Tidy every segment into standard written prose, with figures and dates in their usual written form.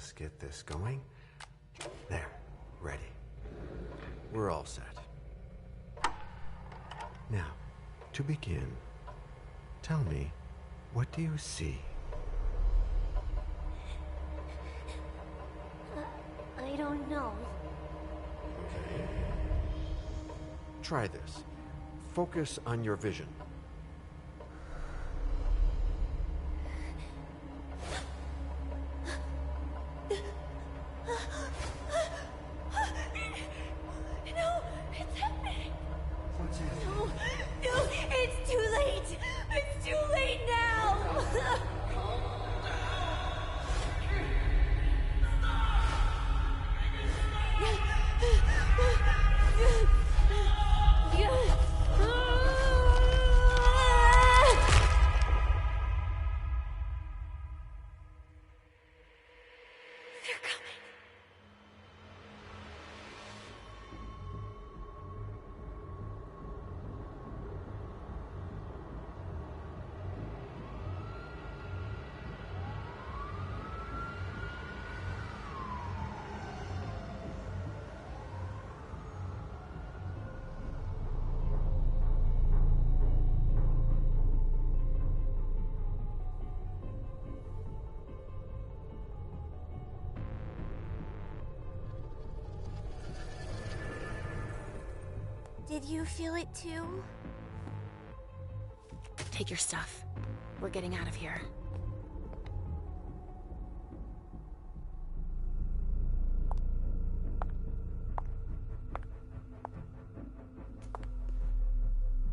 Let's get this going. There, ready. We're all set. Now, to begin, tell me, what do you see? I don't know. Okay. Try this. Focus on your vision. No, it's happening. What's happening? No, it's too late. It's too late now. They're coming. Did you feel it too? Take your stuff. We're getting out of here.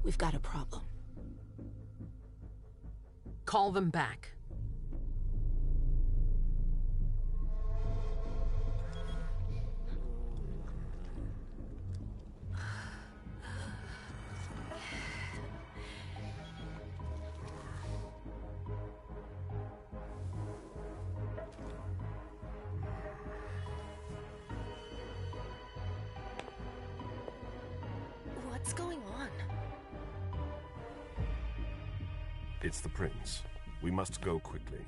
We've got a problem. Call them back. What's going on? It's the prince. We must go quickly.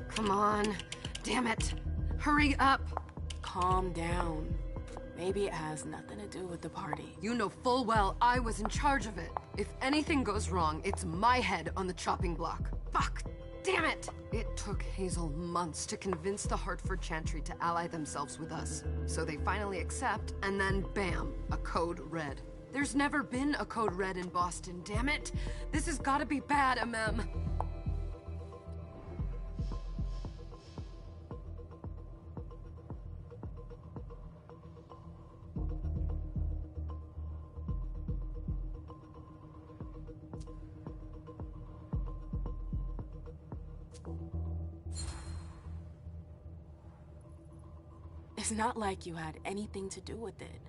Come on. Damn it. Hurry up. Calm down. Maybe it has nothing to do with the party. You know full well I was in charge of it. If anything goes wrong, it's my head on the chopping block. Fuck! Damn it! It took Hazel months to convince the Hartford Chantry to ally themselves with us. So they finally accept, and then bam, a code red. There's never been a code red in Boston, damn it! This has gotta be bad, MM. It's not like you had anything to do with it.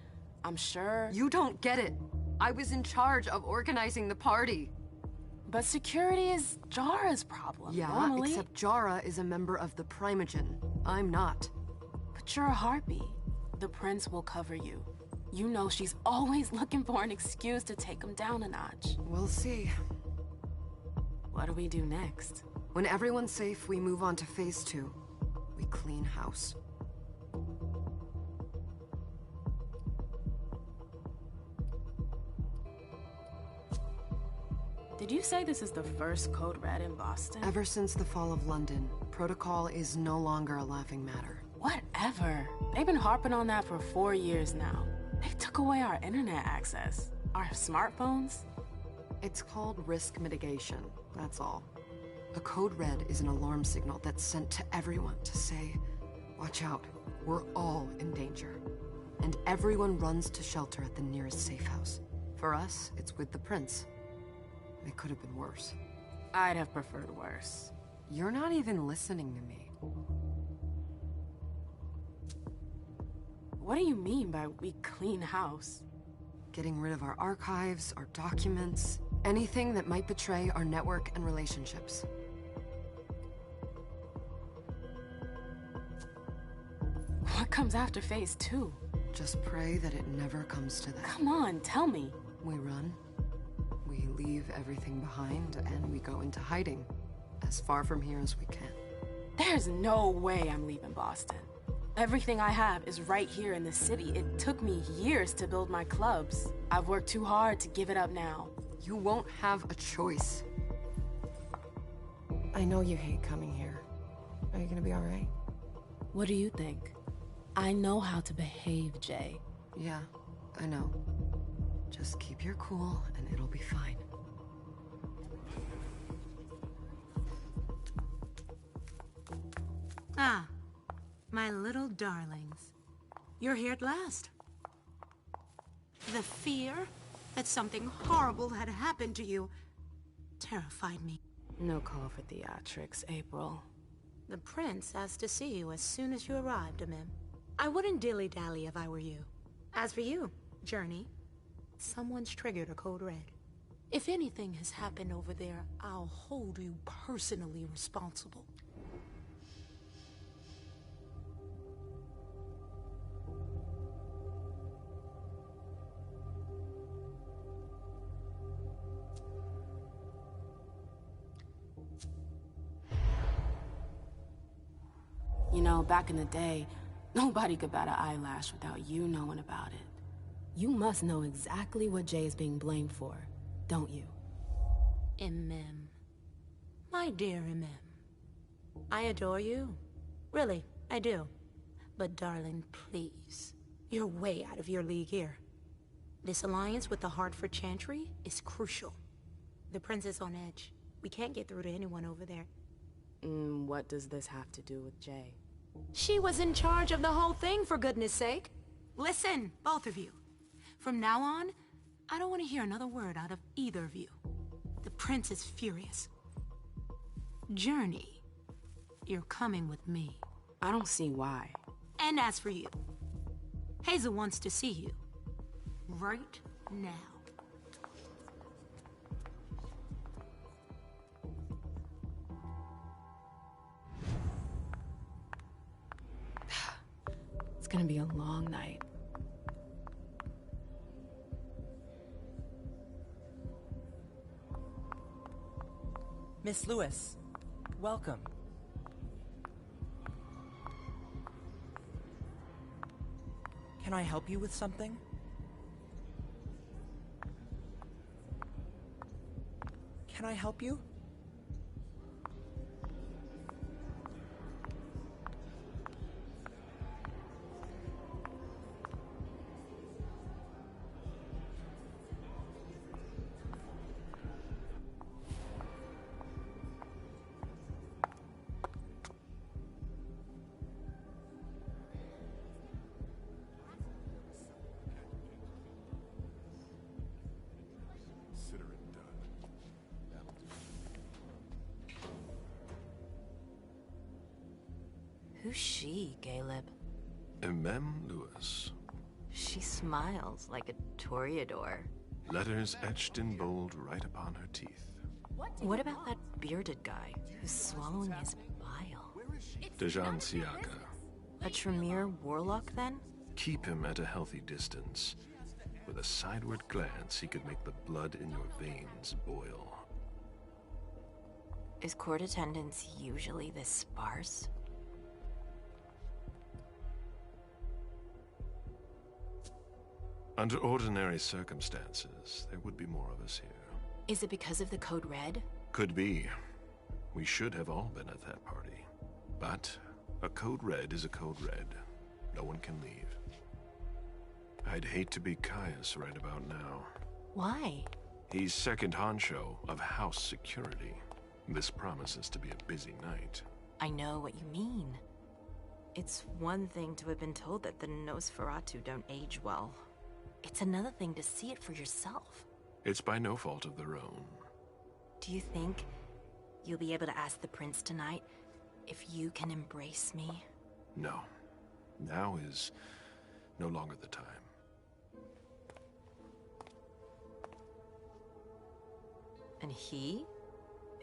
I'm sure... You don't get it. I was in charge of organizing the party. But security is Jara's problem, Yeah, normally. except Jara is a member of the Primogen. I'm not. But you're a harpy. The prince will cover you. You know she's always looking for an excuse to take him down a notch. We'll see. What do we do next? When everyone's safe, we move on to phase 2. We clean house. Did you say this is the first code red in Boston? Ever since the fall of London, protocol is no longer a laughing matter. Whatever. They've been harping on that for 4 years now. They took away our internet access. Our smartphones. It's called risk mitigation, that's all. A code red is an alarm signal that's sent to everyone to say, watch out, we're all in danger. And everyone runs to shelter at the nearest safe house. For us, it's with the prince. It could have been worse. I'd have preferred worse. You're not even listening to me. What do you mean by we clean house? Getting rid of our archives, our documents, anything that might betray our network and relationships. comes after phase 2? Just pray that it never comes to that. Come on, tell me. We run. We leave everything behind, and we go into hiding. As far from here as we can. There's no way I'm leaving Boston. Everything I have is right here in the city. It took me years to build my clubs. I've worked too hard to give it up now. You won't have a choice. I know you hate coming here. Are you gonna be alright? What do you think? I know how to behave, Jay. Yeah, I know. Just keep your cool, and it'll be fine. Ah, my little darlings. You're here at last. The fear that something horrible had happened to you terrified me. No call for theatrics, April. The prince asked to see you as soon as you arrived, Amim. I wouldn't dilly-dally if I were you. As for you, Journey, someone's triggered a code red. If anything has happened over there, I'll hold you personally responsible. You know, back in the day, nobody could bat an eyelash without you knowing about it. You must know exactly what Jay is being blamed for, don't you? Imem. My dear Imem. I adore you. Really, I do. But darling, please. You're way out of your league here. This alliance with the Hartford Chantry is crucial. The prince is on edge. We can't get through to anyone over there. What does this have to do with Jay? She was in charge of the whole thing, for goodness sake. Listen, both of you. From now on, I don't want to hear another word out of either of you. The prince is furious. Journey, you're coming with me. I don't see why. And as for you, Hazel wants to see you. Right now. It's gonna be a long night. Miss Lewis, welcome. Can I help you with something? Can I help you? Who's she, Caleb? Mem Lewis. She smiles like a toreador. Letters etched in bold right upon her teeth. What about that bearded guy who's swallowing his bile? Dejan Siaka. A Tremere warlock, then? Keep him at a healthy distance. With a sideward glance, he could make the blood in your veins boil. Is court attendance usually this sparse? Under ordinary circumstances, there would be more of us here. Is it because of the Code Red? Could be. We should have all been at that party. But a Code Red is a Code Red. No one can leave. I'd hate to be Caius right about now. Why? He's second honcho of house security. This promises to be a busy night. I know what you mean. It's one thing to have been told that the Nosferatu don't age well. It's another thing to see it for yourself. It's by no fault of their own. Do you think you'll be able to ask the prince tonight if you can embrace me? No. Now is no longer the time. And he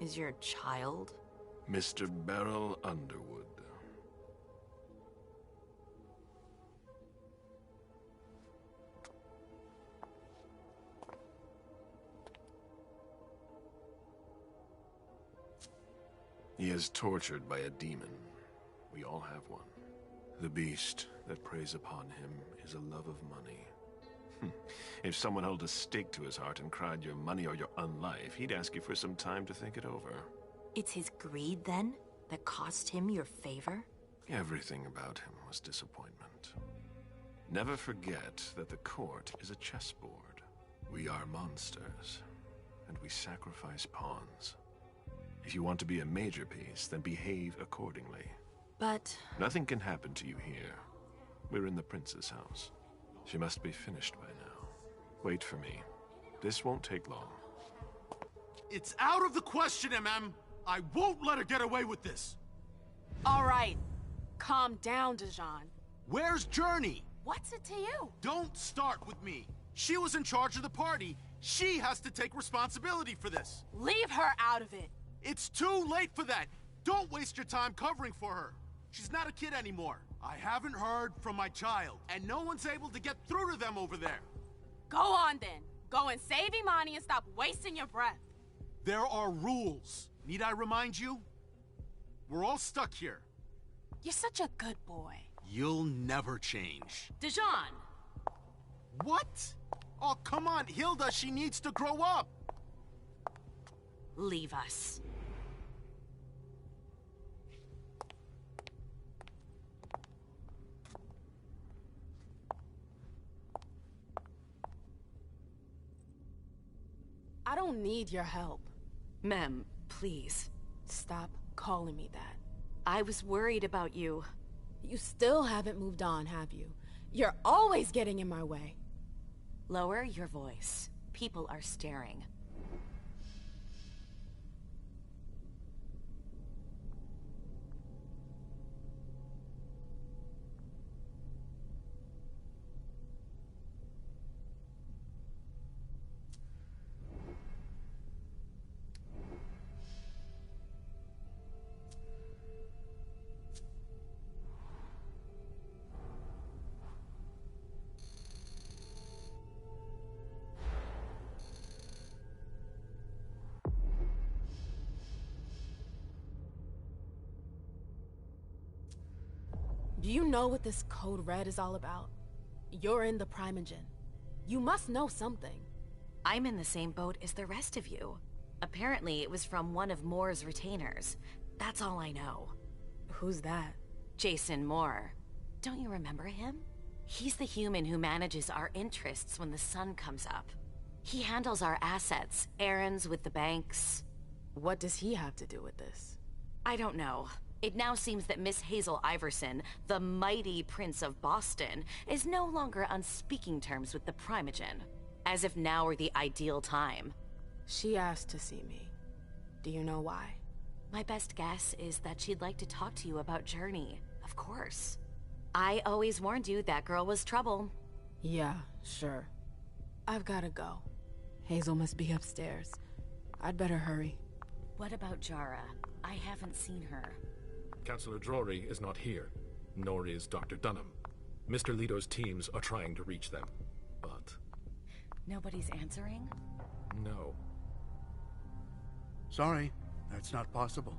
is your child? Mr. Beryl Underwood. He is tortured by a demon. We all have one. The beast that preys upon him is a love of money. If someone held a stake to his heart and cried your money or your unlife, he'd ask you for some time to think it over. It's his greed, then, that cost him your favor? Everything about him was disappointment. Never forget that the court is a chessboard. We are monsters, and we sacrifice pawns. If you want to be a major piece, then behave accordingly. But... Nothing can happen to you here. We're in the prince's house. She must be finished by now. Wait for me. This won't take long. It's out of the question, MM! I won't let her get away with this! All right. Calm down, Dijon. Where's Journey? What's it to you? Don't start with me. She was in charge of the party. She has to take responsibility for this. Leave her out of it. It's too late for that. Don't waste your time covering for her. She's not a kid anymore. I haven't heard from my child, and no one's able to get through to them over there. Go on then. Go and save Imani and stop wasting your breath. There are rules. Need I remind you? We're all stuck here. You're such a good boy. You'll never change. Dijon! What? Oh, come on, Hilda, she needs to grow up. Leave us. I don't need your help. Mem, please. Stop calling me that. I was worried about you. You still haven't moved on, have you? You're always getting in my way. Lower your voice. People are staring. Do you know what this Code Red is all about? You're in the Primogen. You must know something. I'm in the same boat as the rest of you. Apparently, it was from one of Moore's retainers. That's all I know. Who's that? Jason Moore. Don't you remember him? He's the human who manages our interests when the sun comes up. He handles our assets, errands with the banks. What does he have to do with this? I don't know. It now seems that Miss Hazel Iverson, the mighty Prince of Boston, is no longer on speaking terms with the Primogen. As if now were the ideal time. She asked to see me. Do you know why? My best guess is that she'd like to talk to you about Journey, of course. I always warned you that girl was trouble. Yeah, sure. I've gotta go. Hazel must be upstairs. I'd better hurry. What about Jara? I haven't seen her. Councillor Drury is not here, nor is Dr. Dunham. Mr. Leto's teams are trying to reach them, but... Nobody's answering? No. Sorry, that's not possible.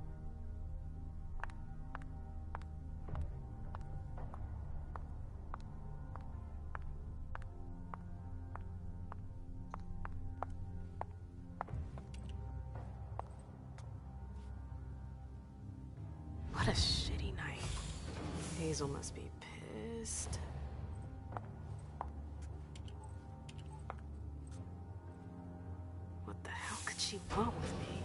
What a shitty night. Hazel must be pissed. What the hell could she want with me?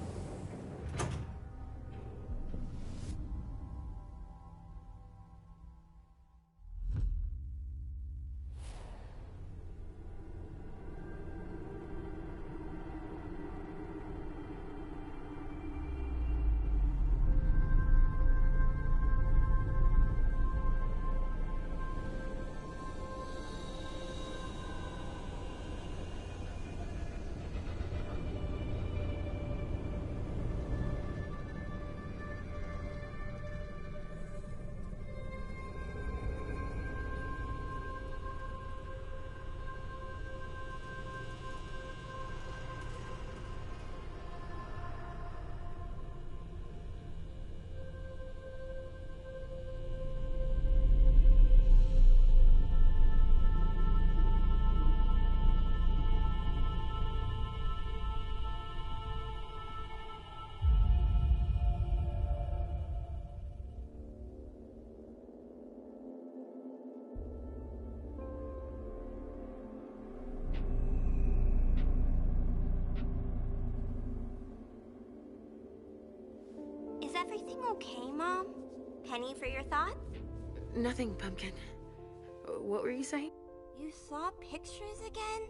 everything okay, Mom? Penny for your thoughts? Nothing, Pumpkin. What were you saying? You saw pictures again?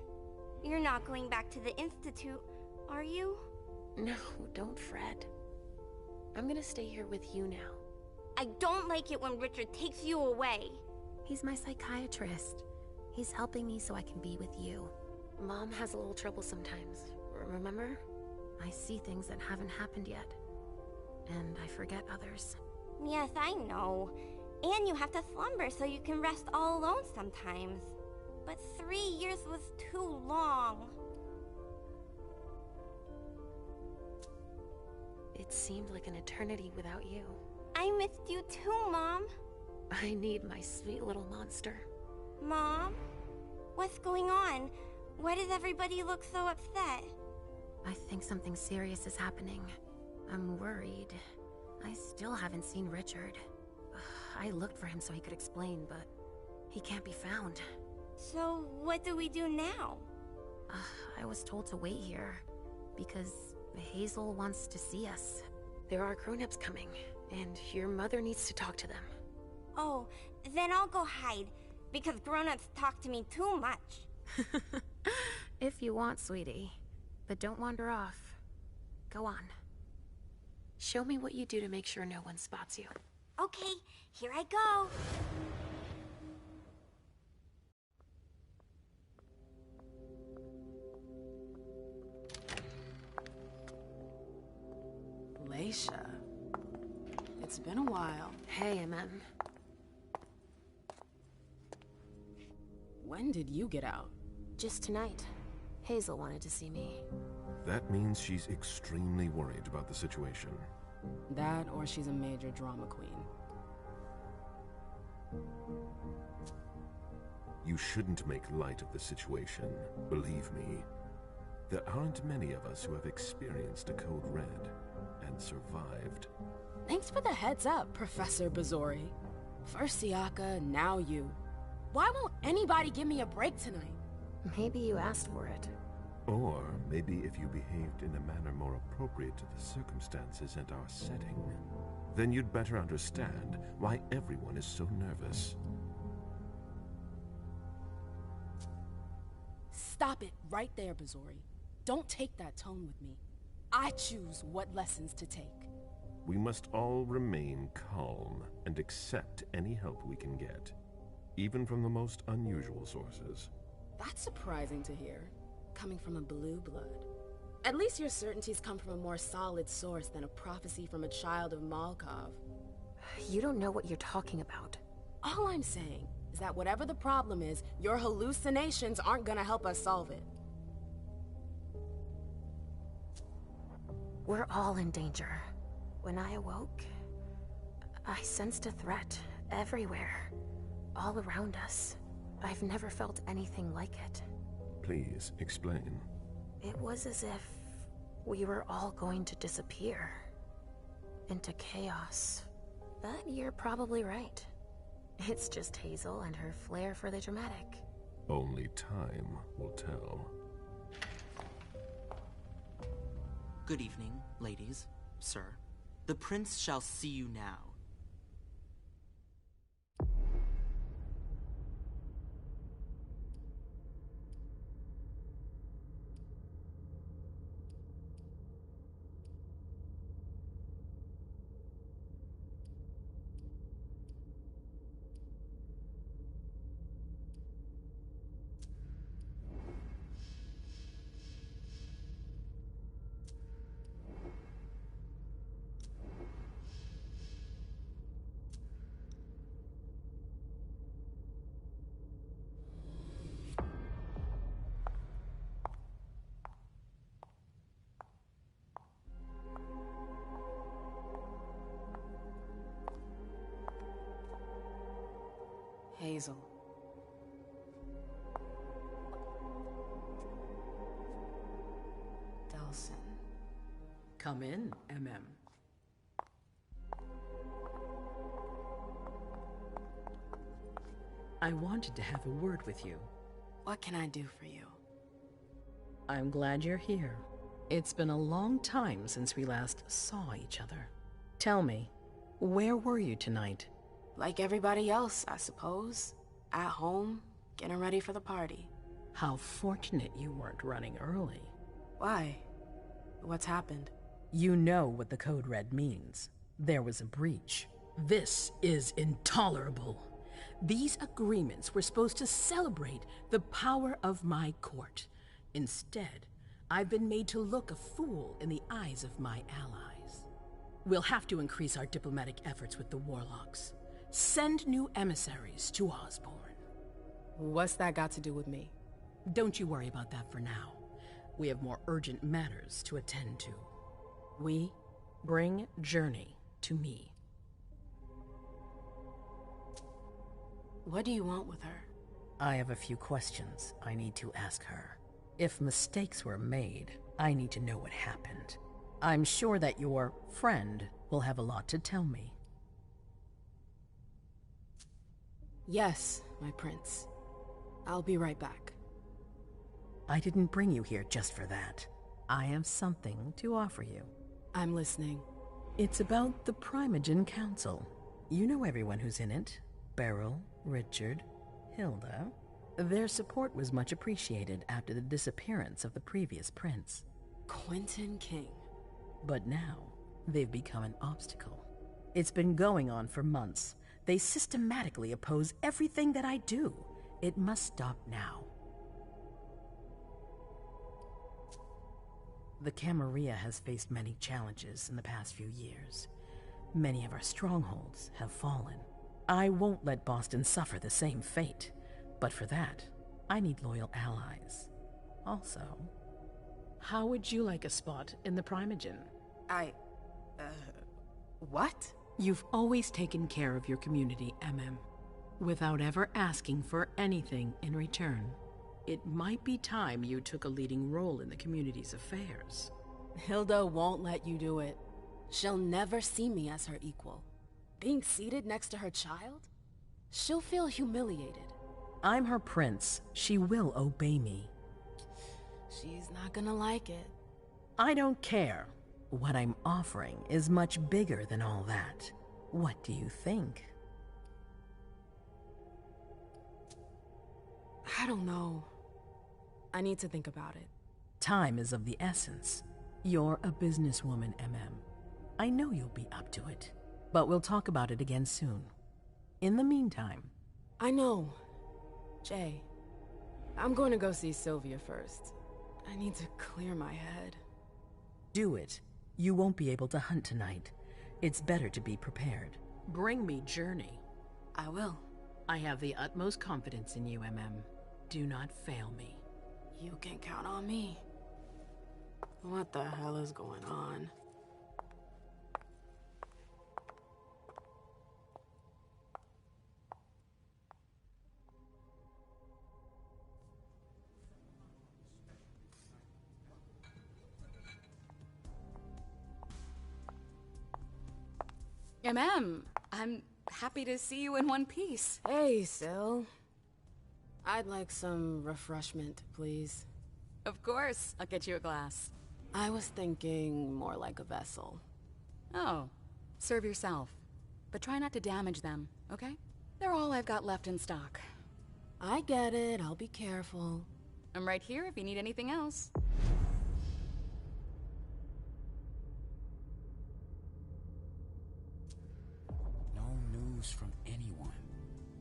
You're not going back to the Institute, are you? No, don't fret. I'm gonna stay here with you now. I don't like it when Richard takes you away. He's my psychiatrist. He's helping me so I can be with you. Mom has a little trouble sometimes, remember? I see things that haven't happened yet. And I forget others. Yes, I know. And you have to slumber so you can rest all alone sometimes. But 3 years was too long. It seemed like an eternity without you. I missed you too, Mom. I need my sweet little monster. Mom? What's going on? Why does everybody look so upset? I think something serious is happening. I'm worried. I still haven't seen Richard. I looked for him so he could explain, but he can't be found. So what do we do now? I was told to wait here because Hazel wants to see us. There are grown-ups coming, and your mother needs to talk to them. Oh, then I'll go hide, because grown-ups talk to me too much. If you want, sweetie. But don't wander off. Go on. Show me what you do to make sure no one spots you. Okay, here I go. Leysha. It's been a while. Hey, MM. When did you get out? Just tonight. Hazel wanted to see me. That means she's extremely worried about the situation. That, or she's a major drama queen. You shouldn't make light of the situation, believe me. There aren't many of us who have experienced a Code Red and survived. Thanks for the heads up, Professor Bazori. First Siaka, now you. Why won't anybody give me a break tonight? Maybe you asked for it. Or maybe if you behaved in a manner more appropriate to the circumstances and our setting, then you'd better understand why everyone is so nervous. Stop it right there, Bazori. Don't take that tone with me. I choose what lessons to take. We must all remain calm and accept any help we can get, even from the most unusual sources. That's surprising to hear, coming from a blue blood. At least your certainties come from a more solid source than a prophecy from a child of Malkov. You don't know what you're talking about. All I'm saying is that whatever the problem is, your hallucinations aren't gonna help us solve it. We're all in danger. When I awoke, I sensed a threat everywhere, all around us. I've never felt anything like it. Please, explain. It was as if we were all going to disappear. Into chaos. But you're probably right. It's just Hazel and her flair for the dramatic. Only time will tell. Good evening, ladies, sir. The prince shall see you now. Hazel. Delsin. Come in, MM. I wanted to have a word with you. What can I do for you? I'm glad you're here. It's been a long time since we last saw each other. Tell me, where were you tonight? Like everybody else, I suppose. At home, getting ready for the party. How fortunate you weren't running early. Why? What's happened? You know what the Code Red means. There was a breach. This is intolerable. These agreements were supposed to celebrate the power of my court. Instead, I've been made to look a fool in the eyes of my allies. We'll have to increase our diplomatic efforts with the Warlocks. Send new emissaries to Osborne. What's that got to do with me? Don't you worry about that for now. We have more urgent matters to attend to. We bring Journey to me. What do you want with her? I have a few questions I need to ask her. If mistakes were made, I need to know what happened. I'm sure that your friend will have a lot to tell me. Yes, my prince. I'll be right back. I didn't bring you here just for that. I have something to offer you. I'm listening. It's about the Primogen Council. You know everyone who's in it. Beryl, Richard, Hilda. Their support was much appreciated after the disappearance of the previous prince. Quentin King. But now, they've become an obstacle. It's been going on for months. They systematically oppose everything that I do. It must stop now. The Camarilla has faced many challenges in the past few years. Many of our strongholds have fallen. I won't let Boston suffer the same fate. But for that, I need loyal allies. Also, how would you like a spot in the Primogen? What? You've always taken care of your community, MM, without ever asking for anything in return. It might be time you took a leading role in the community's affairs. Hilda won't let you do it. She'll never see me as her equal. Being seated next to her child? She'll feel humiliated. I'm her prince. She will obey me. She's not gonna like it. I don't care. What I'm offering is much bigger than all that. What do you think? I don't know. I need to think about it. Time is of the essence. You're a businesswoman, MM. I know you'll be up to it. But we'll talk about it again soon. In the meantime... I know. Jay, I'm going to go see Sylvia first. I need to clear my head. Do it. You won't be able to hunt tonight. It's better to be prepared. Bring me Journey. I will. I have the utmost confidence in you, MM. Do not fail me. You can count on me. What the hell is going on? I'm happy to see you in one piece. Hey, Syl. I'd like some refreshment, please. Of course, I'll get you a glass. I was thinking more like a vessel. Oh, serve yourself. But try not to damage them, okay? They're all I've got left in stock. I get it, I'll be careful. I'm right here if you need anything else. From anyone.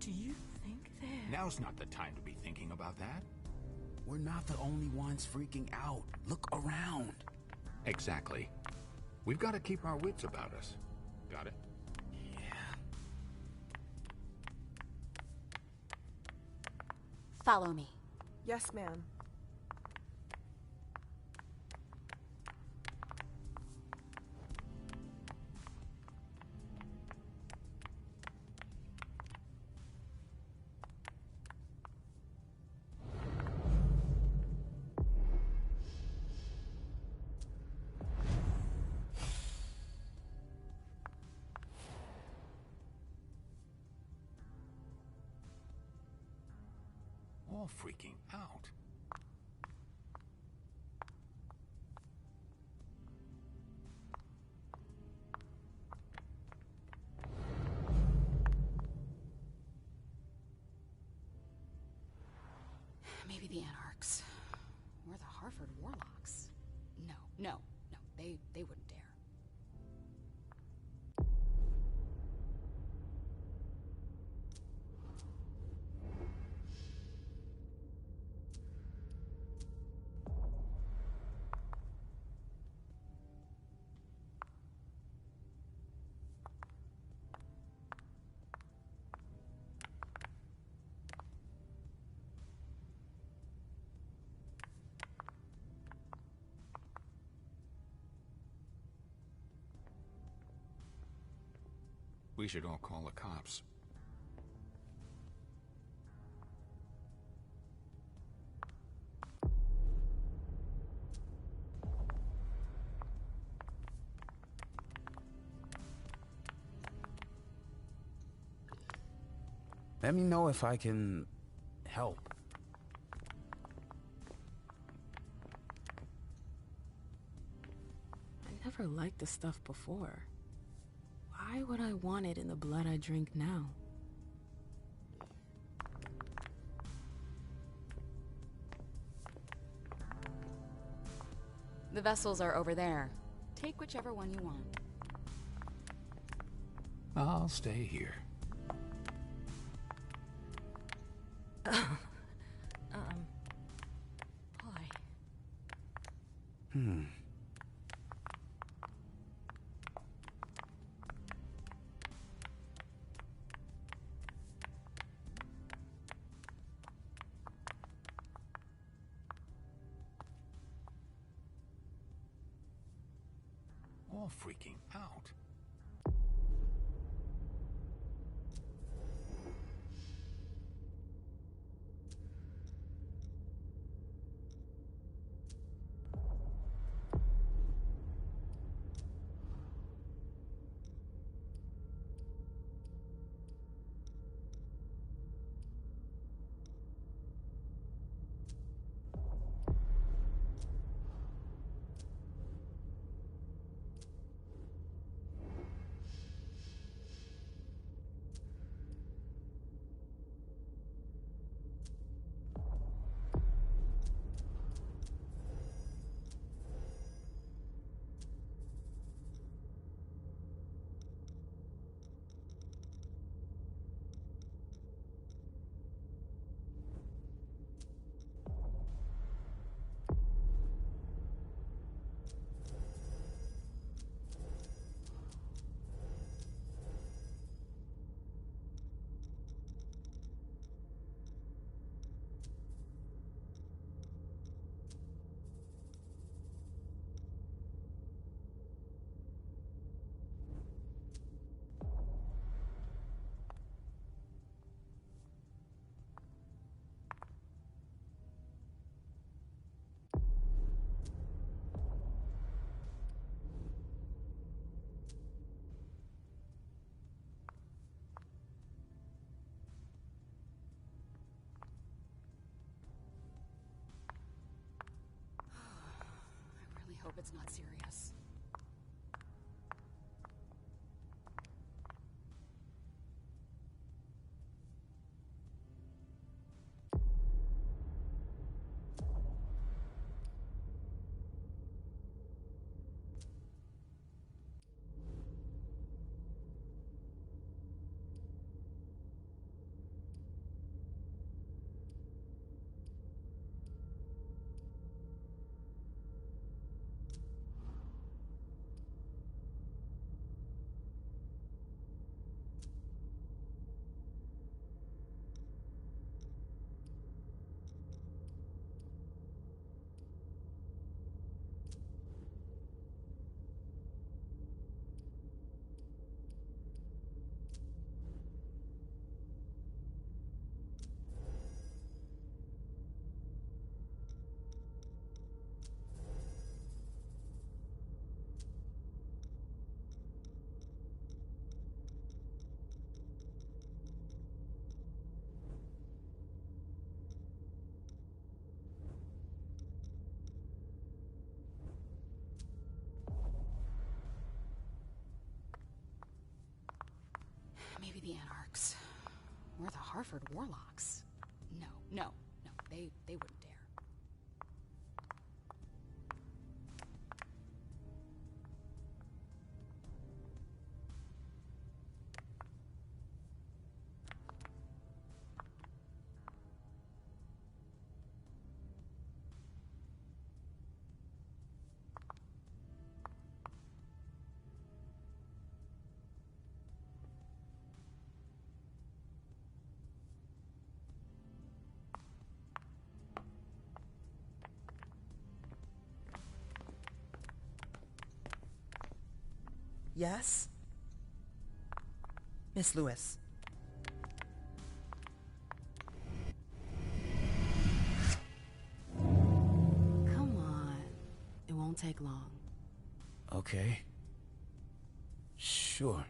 Do you think they're... Now's not the time to be thinking about that. We're not the only ones freaking out. Look around. Exactly. We've got to keep our wits about us. Got it? Yeah. Follow me. Yes, ma'am. All freaking out. Hartford Warlocks. No, they wouldn't dare. We should all call the cops. Let me know if I can help. I never liked this stuff before. Why would I want it in the blood I drink now? The vessels are over there. Take whichever one you want. I'll stay here. Hi. All freaking out. Hope it's not serious. Maybe the Anarchs. Or the Hartford Warlocks. No, they wouldn't dare. Yes? Miss Lewis. Come on. It won't take long. Okay. Sure.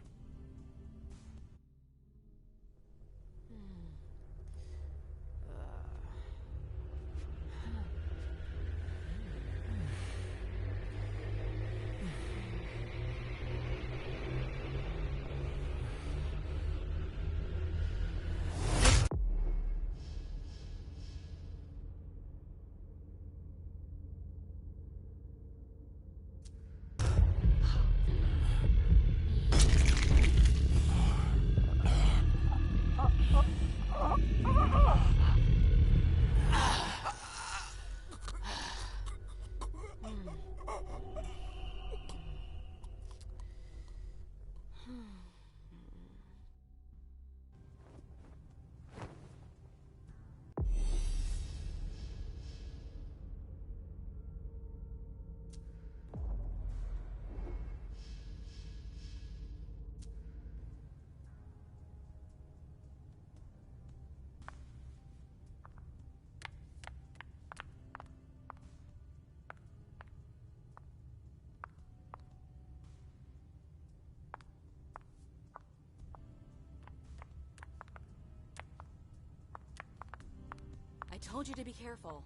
I told you to be careful.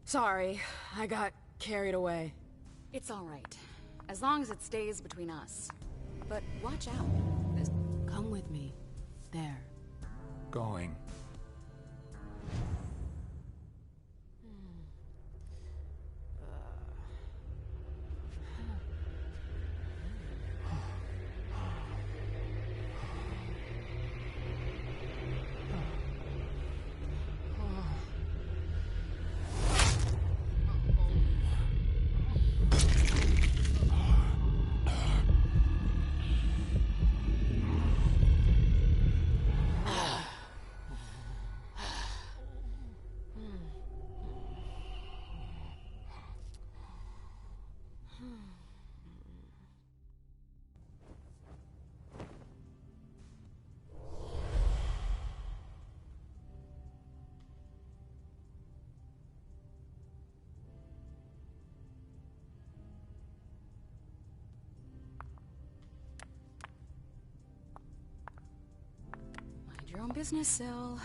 Sorry, I got carried away. It's all right. As long as it stays between us. But watch out. Come with me. There. Going. Mind your own business, Syl.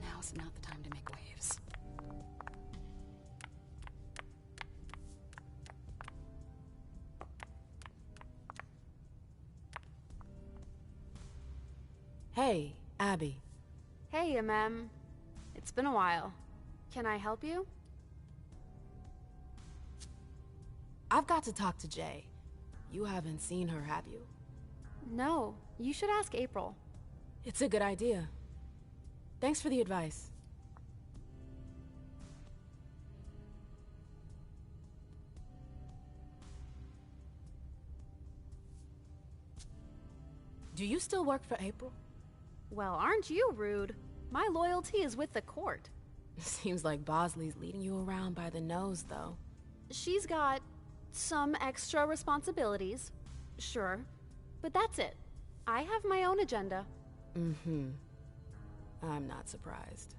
Now's not the time to make waves. Hey, Abby. Hey, MM. It's been a while. Can I help you? I've got to talk to Jay. You haven't seen her, have you? No, you should ask April. It's a good idea. Thanks for the advice. Do you still work for April? Well, aren't you rude? My loyalty is with the court. Seems like Bosley's leading you around by the nose, though. She's got some extra responsibilities, sure, but that's it. I have my own agenda. Mm-hmm. I'm not surprised.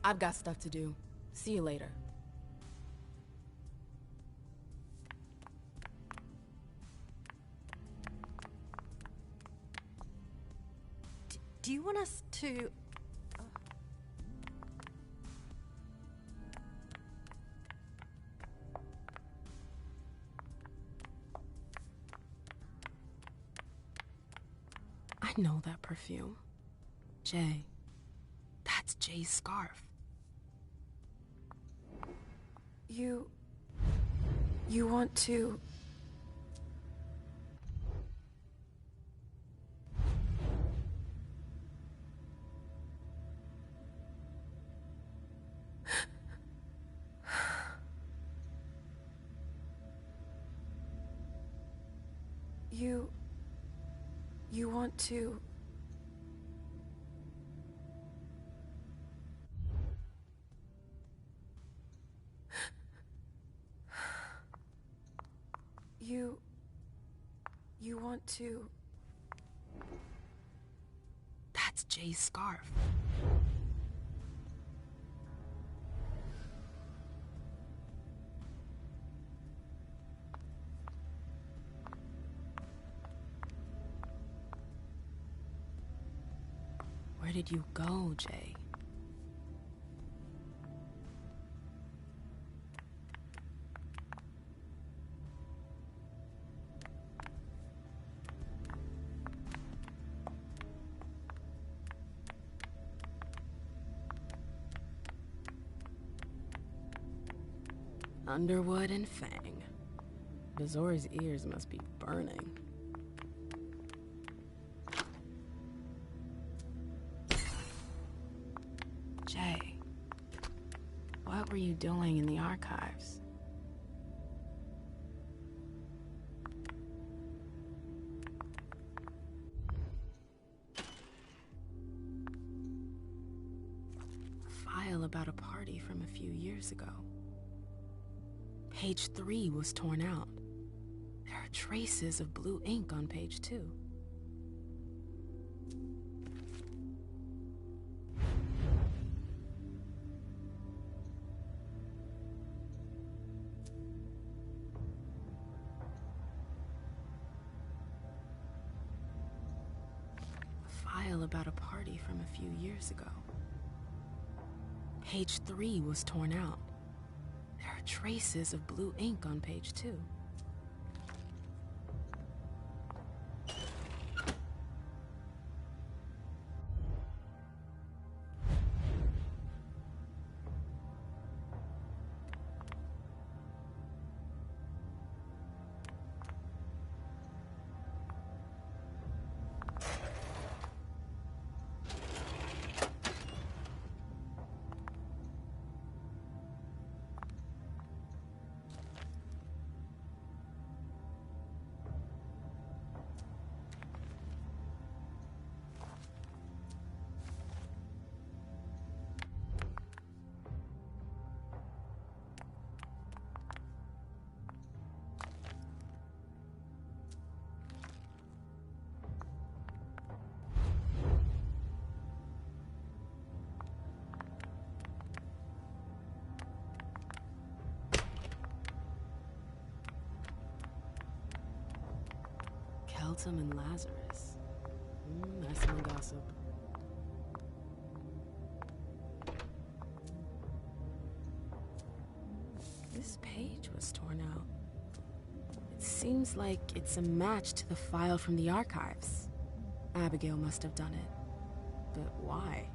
I've got stuff to do. See you later. Do you want us to... I know that perfume. Jay. That's Jay's scarf. You want to... You want to... You want to... That's Jay's scarf. Where did you go, Jay? Underwood and Fang. Bazori's ears must be burning. Jay, what were you doing in the archives? A file about a party from a few years ago. Page 3 was torn out. There are traces of blue ink on page 2. A file about a party from a few years ago. Page 3 was torn out. There are traces of blue ink on page 2. Keltum and Lazarus. I smell gossip. This page was torn out. It seems like it's a match to the file from the archives. Abigail must have done it. But why?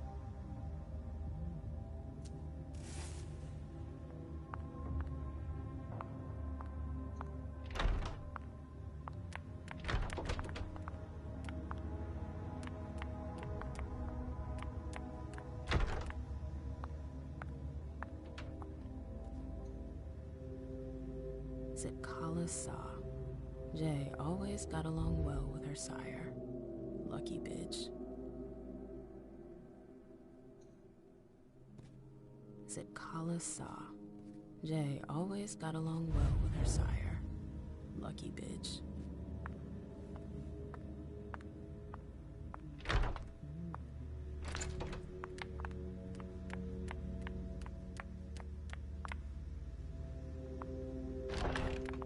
Jay always got along well with her sire. Lucky bitch. Zitkala Saw. Jay always got along well with her sire. Lucky bitch.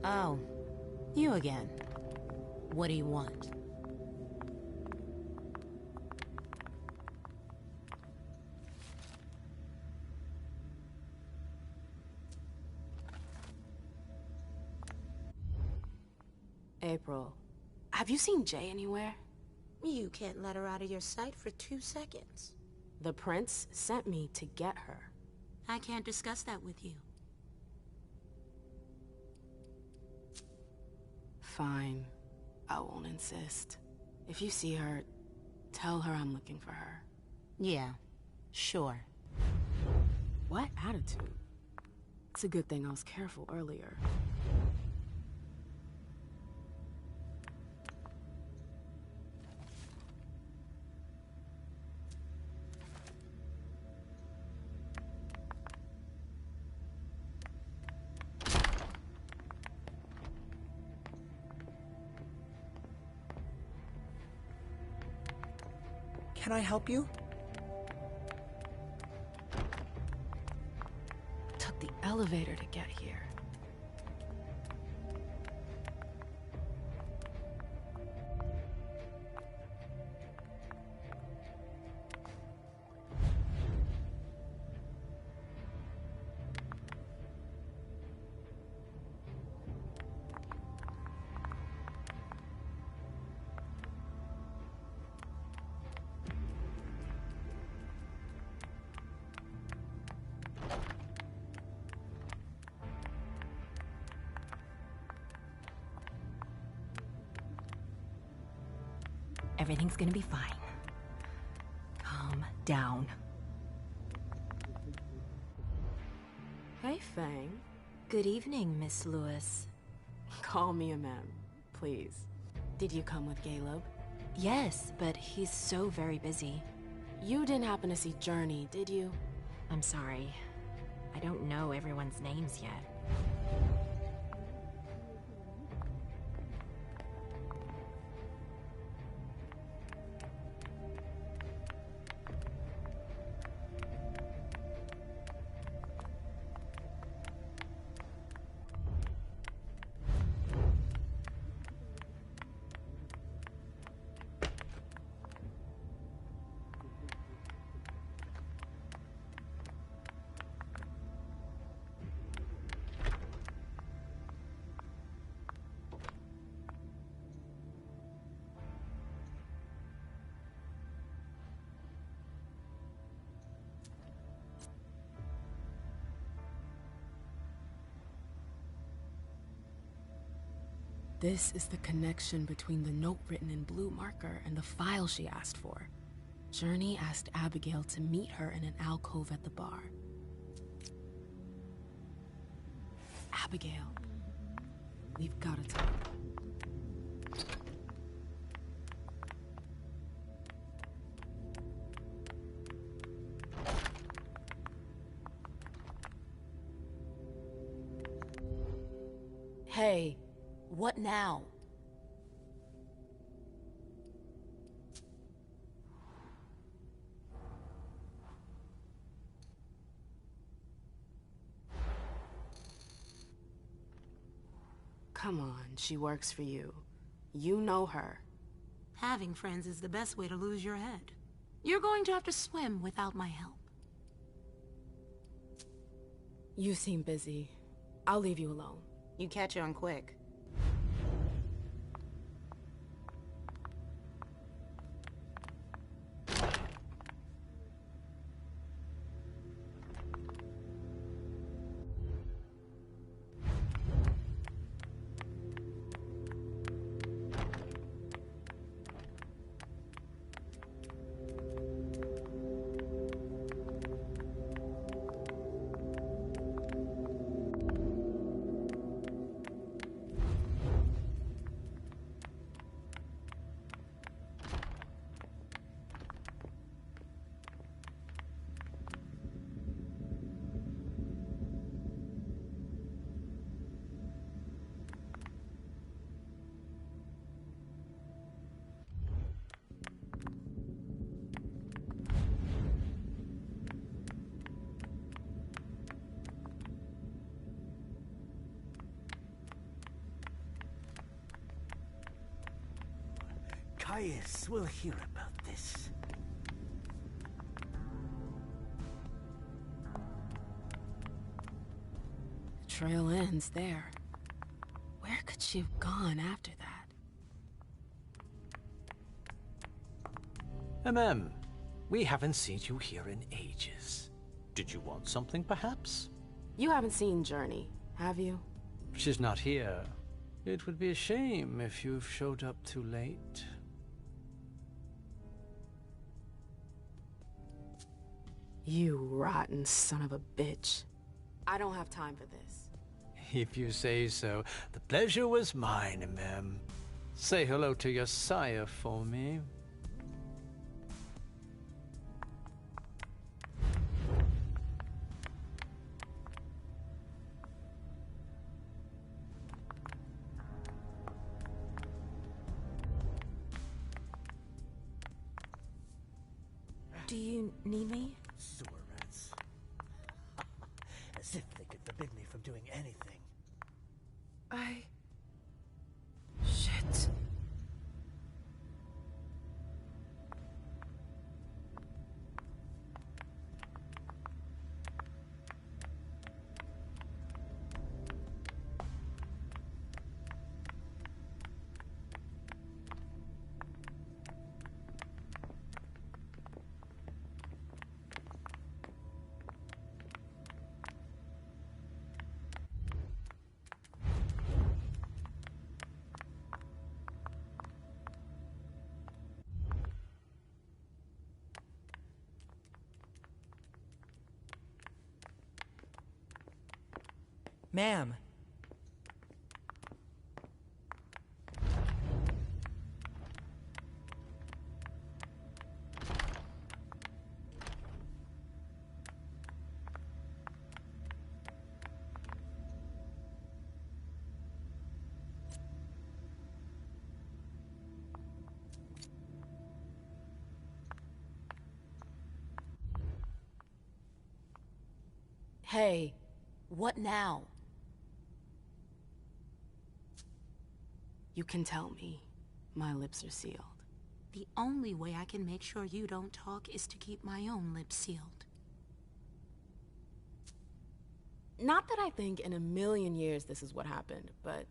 Oh, you again. What do you want? April, have you seen Jay anywhere? You can't let her out of your sight for 2 seconds. The prince sent me to get her. I can't discuss that with you. Fine. I won't insist. If you see her, tell her I'm looking for her. Yeah, sure. What attitude? It's a good thing I was careful earlier. Can I help you? Took the elevator to get here. Everything's gonna be fine. Calm down. Hey, Fang. Good evening, Miss Lewis. Call me a ma'am, please. Did you come with Caleb? Yes, but he's so very busy. You didn't happen to see Journey, did you? I'm sorry. I don't know everyone's names yet. This is the connection between the note written in blue marker and the file she asked for. Journey asked Abigail to meet her in an alcove at the bar. Abigail, we've got to talk. Hey, what now? Come on, she works for you. You know her. Having friends is the best way to lose your head. You're going to have to swim without my help. You seem busy. I'll leave you alone. You catch on quick. Caius will hear about this. The trail ends there. Where could she have gone after that? We haven't seen you here in ages. Did you want something, perhaps? You haven't seen Journey, have you? She's not here. It would be a shame if you've showed up too late. You rotten son of a bitch. I don't have time for this. If you say so. The pleasure was mine, ma'am. Say hello to your sire for me. Do you need me? Sewer rats. As if they could forbid me from doing anything. Shit. Ma'am. Hey, what now? You can tell me. My lips are sealed. The only way I can make sure you don't talk is to keep my own lips sealed. Not that I think in a million years this is what happened, but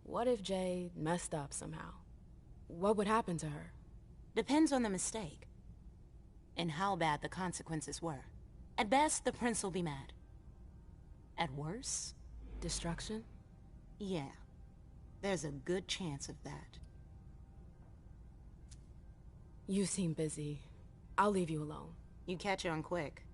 what if Jay messed up somehow? What would happen to her? Depends on the mistake. And how bad the consequences were. At best, the prince will be mad. At worst? Destruction? Yeah. There's a good chance of that. You seem busy. I'll leave you alone. You catch on quick.